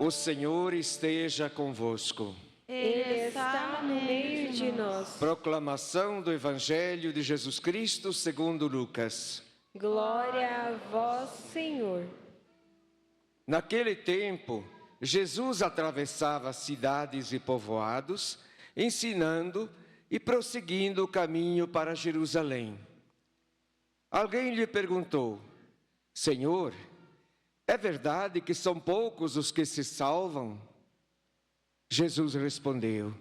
O Senhor esteja convosco. Ele está no meio de nós. Proclamação do Evangelho de Jesus Cristo segundo Lucas. Glória a vós, Senhor. Naquele tempo, Jesus atravessava cidades e povoados, ensinando e prosseguindo o caminho para Jerusalém. Alguém lhe perguntou: Senhor, é verdade que são poucos os que se salvam? Jesus respondeu: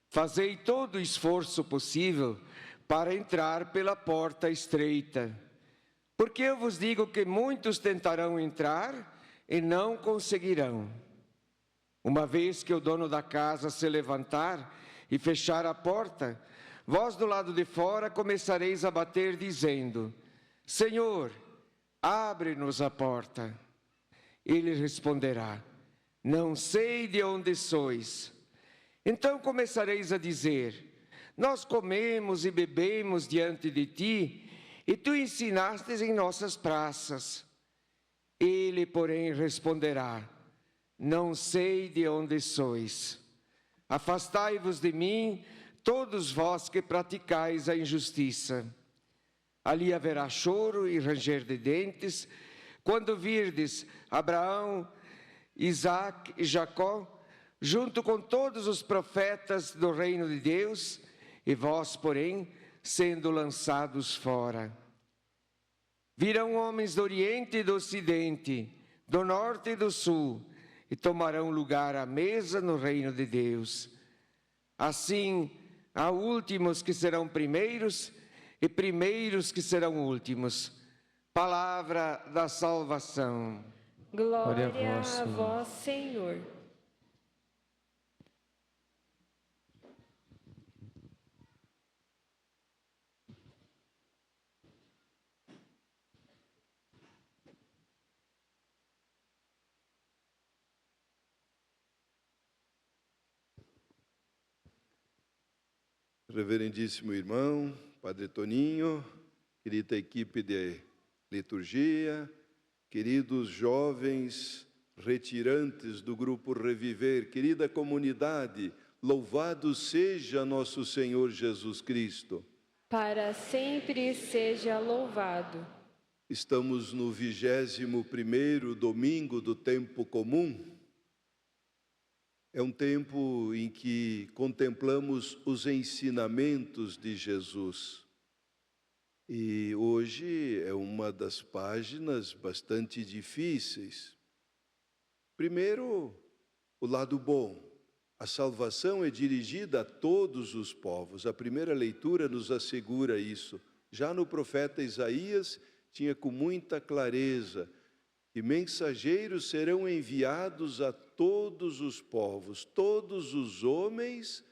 Fazei todo o esforço possível para entrar pela porta estreita, porque eu vos digo que muitos tentarão entrar e não conseguirão. Uma vez que o dono da casa se levantar e fechar a porta, vós do lado de fora começareis a bater, dizendo: Senhor, abre-nos a porta. Ele responderá: Não sei de onde sois. Então começareis a dizer: Nós comemos e bebemos diante de ti, e tu ensinastes em nossas praças. Ele, porém, responderá: Não sei de onde sois. Afastai-vos de mim, todos vós que praticais a injustiça. Ali haverá choro e ranger de dentes, quando virdes Abraão, Isaque e Jacó, junto com todos os profetas do reino de Deus, e vós, porém, sendo lançados fora. Virão homens do Oriente e do Ocidente, do Norte e do Sul, e tomarão lugar à mesa no reino de Deus. Assim, há últimos que serão primeiros, e primeiros que serão últimos. Palavra da salvação. Glória a vós, Senhor. Reverendíssimo irmão, Padre Toninho, querida equipe de liturgia, queridos jovens retirantes do Grupo Reviver, querida comunidade, louvado seja nosso Senhor Jesus Cristo. Para sempre seja louvado. Estamos no 21º domingo do tempo comum. É um tempo em que contemplamos os ensinamentos de Jesus. E hoje é uma das páginas bastante difíceis. Primeiro, o lado bom. A salvação é dirigida a todos os povos. A primeira leitura nos assegura isso. Já no profeta Isaías, tinha com muita clareza que mensageiros serão enviados a todos os povos, todos os homens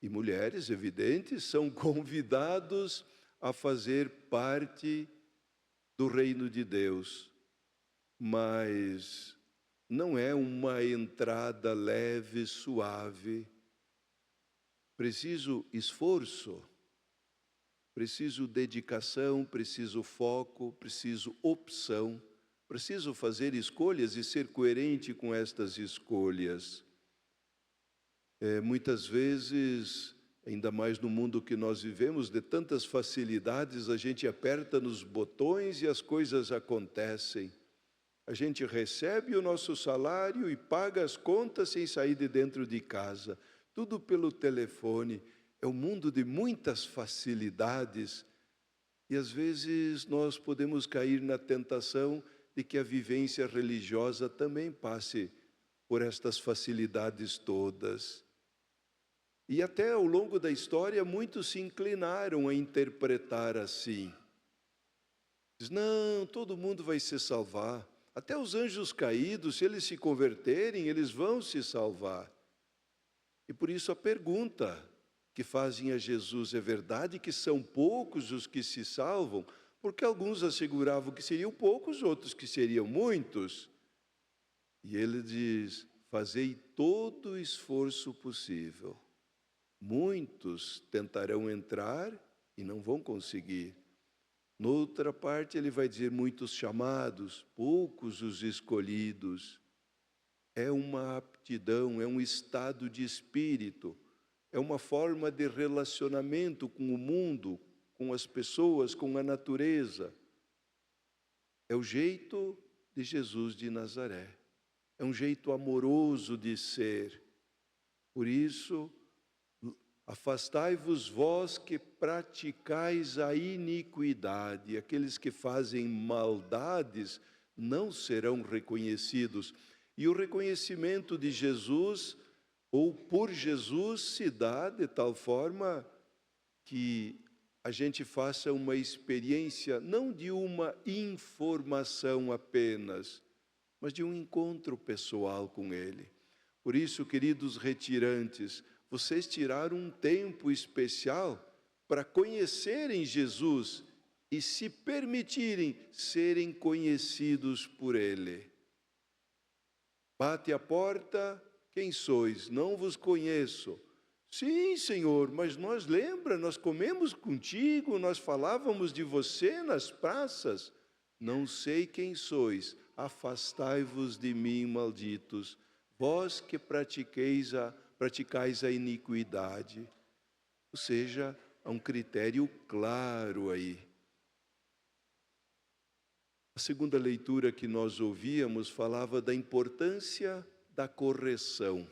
e mulheres, evidentes, são convidados a fazer parte do reino de Deus. Mas não é uma entrada leve, suave. Preciso esforço, preciso dedicação, preciso foco, preciso opção. Preciso fazer escolhas e ser coerente com estas escolhas. Muitas vezes, ainda mais no mundo que nós vivemos, de tantas facilidades, a gente aperta nos botões e as coisas acontecem. A gente recebe o nosso salário e paga as contas sem sair de dentro de casa. Tudo pelo telefone. É um mundo de muitas facilidades. E às vezes nós podemos cair na tentação de que a vivência religiosa também passe por estas facilidades todas. E até ao longo da história, muitos se inclinaram a interpretar assim. Diz, não, todo mundo vai se salvar. Até os anjos caídos, se eles se converterem, eles vão se salvar. E por isso a pergunta que fazem a Jesus, é verdade que são poucos os que se salvam? Porque alguns asseguravam que seriam poucos, outros que seriam muitos. E ele diz, fazei todo o esforço possível. Muitos tentarão entrar e não vão conseguir. Noutra parte ele vai dizer, muitos chamados, poucos os escolhidos. é uma aptidão, é um estado de espírito, é uma forma de relacionamento com o mundo, com as pessoas, com a natureza. É o jeito de Jesus de Nazaré. É um jeito amoroso de ser. Por isso, afastai-vos vós que praticais a iniquidade. Aqueles que fazem maldades não serão reconhecidos. E o reconhecimento de Jesus, ou por Jesus, se dá de tal forma que a gente faça uma experiência, não de uma informação apenas, mas de um encontro pessoal com Ele. Por isso, queridos retirantes, vocês tiraram um tempo especial para conhecerem Jesus e se permitirem serem conhecidos por Ele. Bate a porta, quem sois? Não vos conheço. Sim, Senhor, mas nós comemos contigo, nós falávamos de você nas praças. Não sei quem sois, afastai-vos de mim, malditos, vós que praticais a iniquidade. Ou seja, há um critério claro aí. A segunda leitura que nós ouvíamos falava da importância da correção.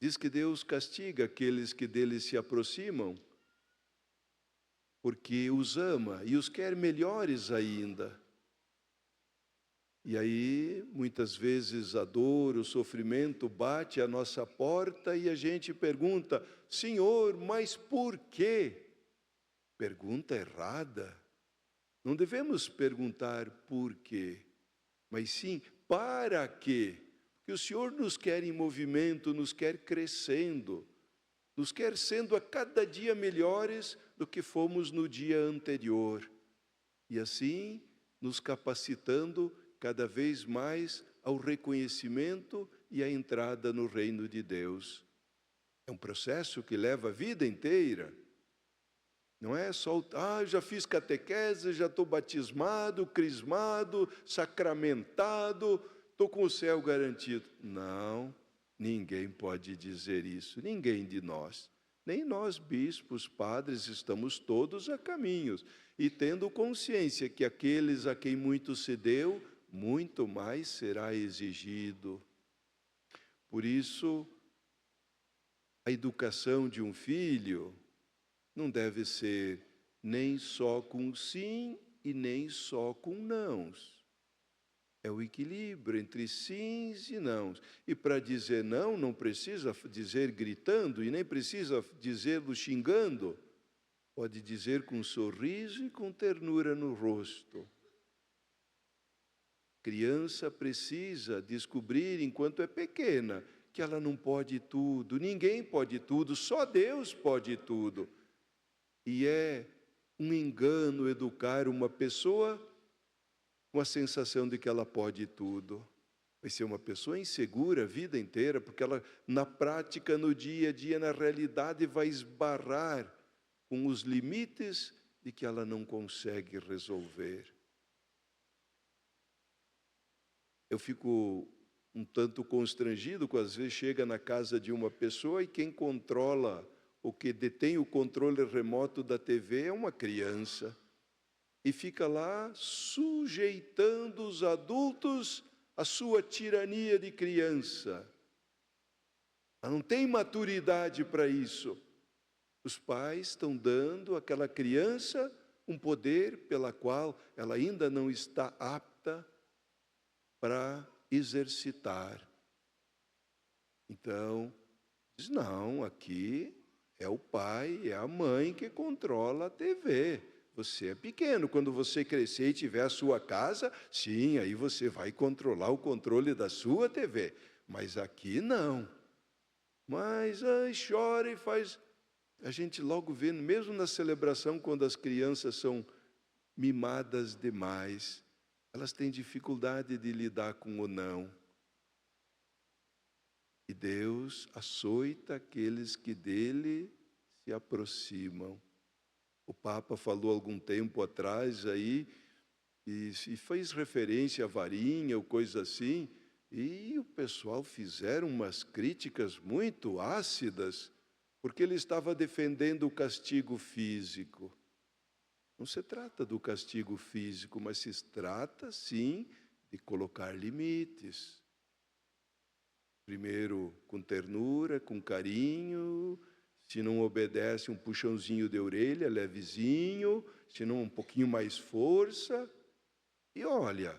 Diz que Deus castiga aqueles que dele se aproximam, porque os ama e os quer melhores ainda. E aí, muitas vezes, a dor, o sofrimento bate à nossa porta e a gente pergunta: Senhor, mas por quê? Pergunta errada. Não devemos perguntar por quê, mas sim para quê. Porque o Senhor nos quer em movimento, nos quer crescendo, nos quer sendo a cada dia melhores do que fomos no dia anterior. E assim, nos capacitando cada vez mais ao reconhecimento e à entrada no reino de Deus. É um processo que leva a vida inteira. Não é só, já fiz catequese, já estou batismado, crismado, sacramentado, estou com o céu garantido. Não, ninguém pode dizer isso, ninguém de nós. Nem nós, bispos, padres, estamos todos a caminhos. E tendo consciência que aqueles a quem muito se deu, muito mais será exigido. Por isso, a educação de um filho não deve ser nem só com sim e nem só com nãos. É o equilíbrio entre sims e nãos. E para dizer não, não precisa dizer gritando e nem precisa dizê-lo xingando. Pode dizer com um sorriso e com ternura no rosto. Criança precisa descobrir, enquanto é pequena, que ela não pode tudo, ninguém pode tudo, só Deus pode tudo. E é um engano educar uma pessoa com a sensação de que ela pode tudo. Vai ser uma pessoa insegura a vida inteira, porque ela, na prática, no dia a dia, na realidade, vai esbarrar com os limites de que ela não consegue resolver. Eu fico um tanto constrangido quando às vezes chega na casa de uma pessoa e quem controla, o que detém o controle remoto da TV é uma criança. E fica lá sujeitando os adultos à sua tirania de criança. Ela não tem maturidade para isso. Os pais estão dando àquela criança um poder pela qual ela ainda não está apta para exercitar. Então, diz, não, aqui é o pai, é a mãe que controla a TV. Você é pequeno, quando você crescer e tiver a sua casa, sim, aí você vai controlar o controle da sua TV. Mas aqui não. Mas chora e faz... A gente logo vê, mesmo na celebração, quando as crianças são mimadas demais, elas têm dificuldade de lidar com o não. E Deus açoita aqueles que dele se aproximam. O Papa falou algum tempo atrás aí e fez referência à varinha ou coisa assim, e o pessoal fizeram umas críticas muito ácidas, porque ele estava defendendo o castigo físico. Não se trata do castigo físico, mas se trata, sim, de colocar limites. Primeiro, com ternura, com carinho. Se não obedece, um puxãozinho de orelha, levezinho. Se não, um pouquinho mais força. E olha,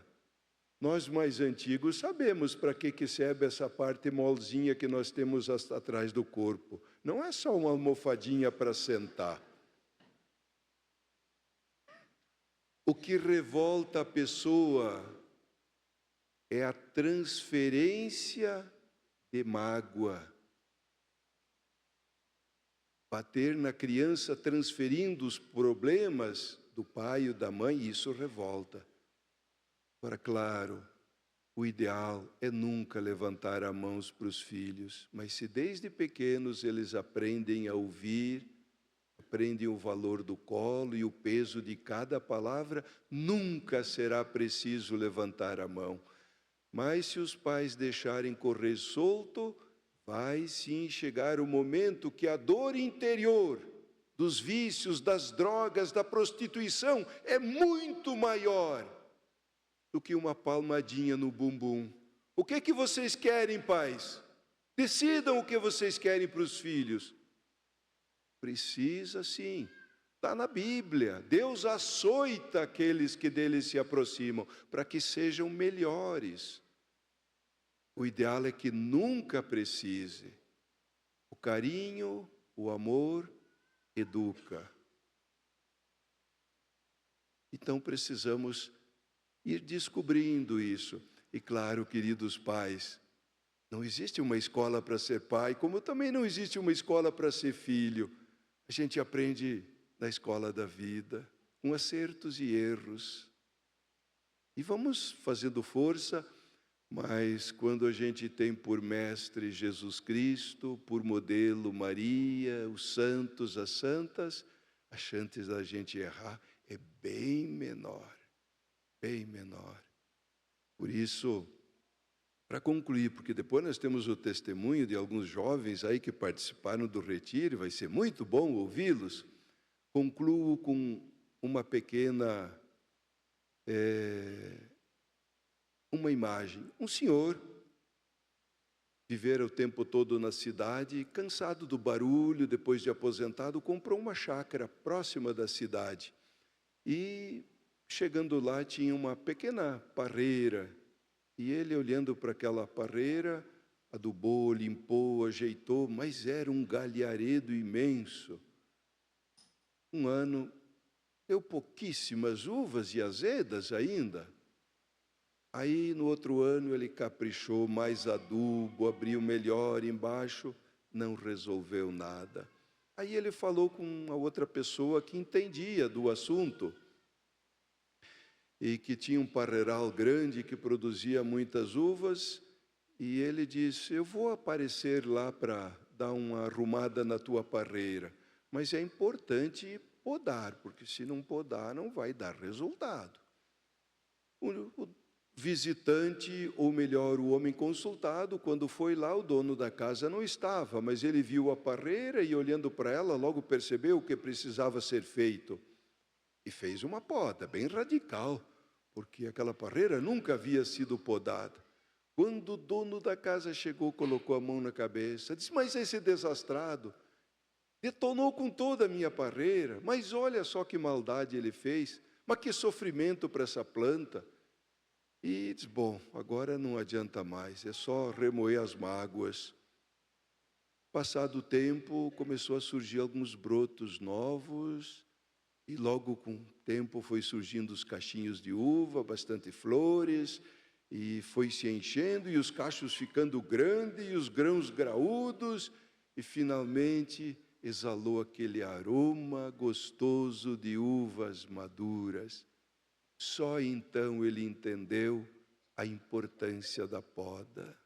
nós mais antigos sabemos para que serve essa parte molzinha que nós temos atrás do corpo. Não é só uma almofadinha para sentar. O que revolta a pessoa é a transferência de mágoa. Bater na criança transferindo os problemas do pai ou da mãe, isso revolta. Agora, claro, o ideal é nunca levantar as mãos para os filhos, mas se desde pequenos eles aprendem a ouvir, aprendem o valor do colo e o peso de cada palavra, nunca será preciso levantar a mão. Mas se os pais deixarem correr solto, vai sim chegar o momento que a dor interior dos vícios, das drogas, da prostituição é muito maior do que uma palmadinha no bumbum. O que vocês querem, pais? Decidam o que vocês querem para os filhos. Precisa sim, está na Bíblia. Deus açoita aqueles que dele se aproximam, para que sejam melhores. O ideal é que nunca precise. O carinho, o amor, educa. Então precisamos ir descobrindo isso. E claro, queridos pais, não existe uma escola para ser pai, como também não existe uma escola para ser filho. A gente aprende na escola da vida, com acertos e erros. E vamos fazendo força, mas quando a gente tem por mestre Jesus Cristo, por modelo Maria, os santos, as santas, a chance da gente errar é bem menor, bem menor. Por isso, para concluir, porque depois nós temos o testemunho de alguns jovens aí que participaram do retiro, vai ser muito bom ouvi-los. Concluo com uma pequena uma imagem. Um senhor vivera o tempo todo na cidade, cansado do barulho, depois de aposentado, comprou uma chácara próxima da cidade. E chegando lá tinha uma pequena parreira. E ele, olhando para aquela parreira, adubou, limpou, ajeitou, mas era um galharedo imenso. Um ano, deu pouquíssimas uvas e azedas ainda. Aí, no outro ano, ele caprichou, mais adubo, abriu melhor embaixo, não resolveu nada. Aí ele falou com uma outra pessoa que entendia do assunto, e que tinha um parreiral grande que produzia muitas uvas, e ele disse: eu vou aparecer lá para dar uma arrumada na tua parreira, mas é importante podar, porque se não podar não vai dar resultado. O visitante, ou melhor, o homem consultado, quando foi lá, o dono da casa não estava, mas ele viu a parreira e, olhando para ela, logo percebeu o que precisava ser feito. E fez uma poda bem radical, porque aquela parreira nunca havia sido podada. Quando o dono da casa chegou, colocou a mão na cabeça, disse: mas esse desastrado detonou com toda a minha parreira, mas olha só que maldade ele fez, mas que sofrimento para essa planta. E diz: bom, agora não adianta mais, é só remoer as mágoas. Passado o tempo, começou a surgir alguns brotos novos, e logo com o tempo foi surgindo os cachinhos de uva, bastante flores, e foi se enchendo, e os cachos ficando grandes, e os grãos graúdos, e finalmente exalou aquele aroma gostoso de uvas maduras. Só então ele entendeu a importância da poda.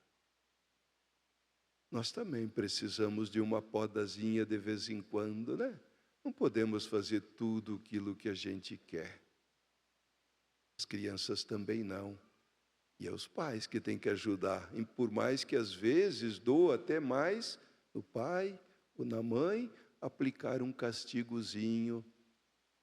Nós também precisamos de uma podazinha de vez em quando, né? Não podemos fazer tudo aquilo que a gente quer. As crianças também não. E é os pais que têm que ajudar. E por mais que às vezes doa até mais no pai ou na mãe, aplicar um castigozinho,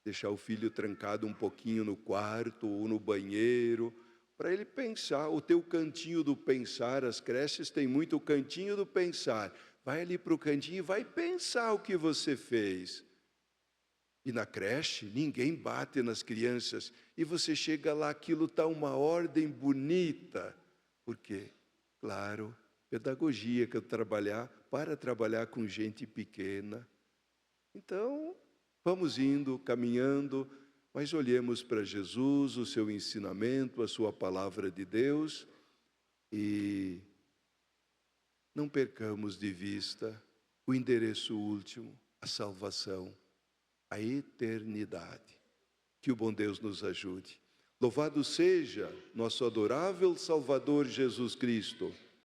deixar o filho trancado um pouquinho no quarto ou no banheiro, para ele pensar. O teu cantinho do pensar, as creches têm muito o cantinho do pensar. Vai ali para o cantinho e vai pensar o que você fez. E na creche, ninguém bate nas crianças. E você chega lá, aquilo está uma ordem bonita. Por quê? Claro, pedagogia que eu para trabalhar com gente pequena. Então, vamos indo, caminhando, mas olhemos para Jesus, o seu ensinamento, a sua palavra de Deus, e não percamos de vista o endereço último, a salvação, a eternidade. Que o bom Deus nos ajude. Louvado seja nosso adorável Salvador Jesus Cristo.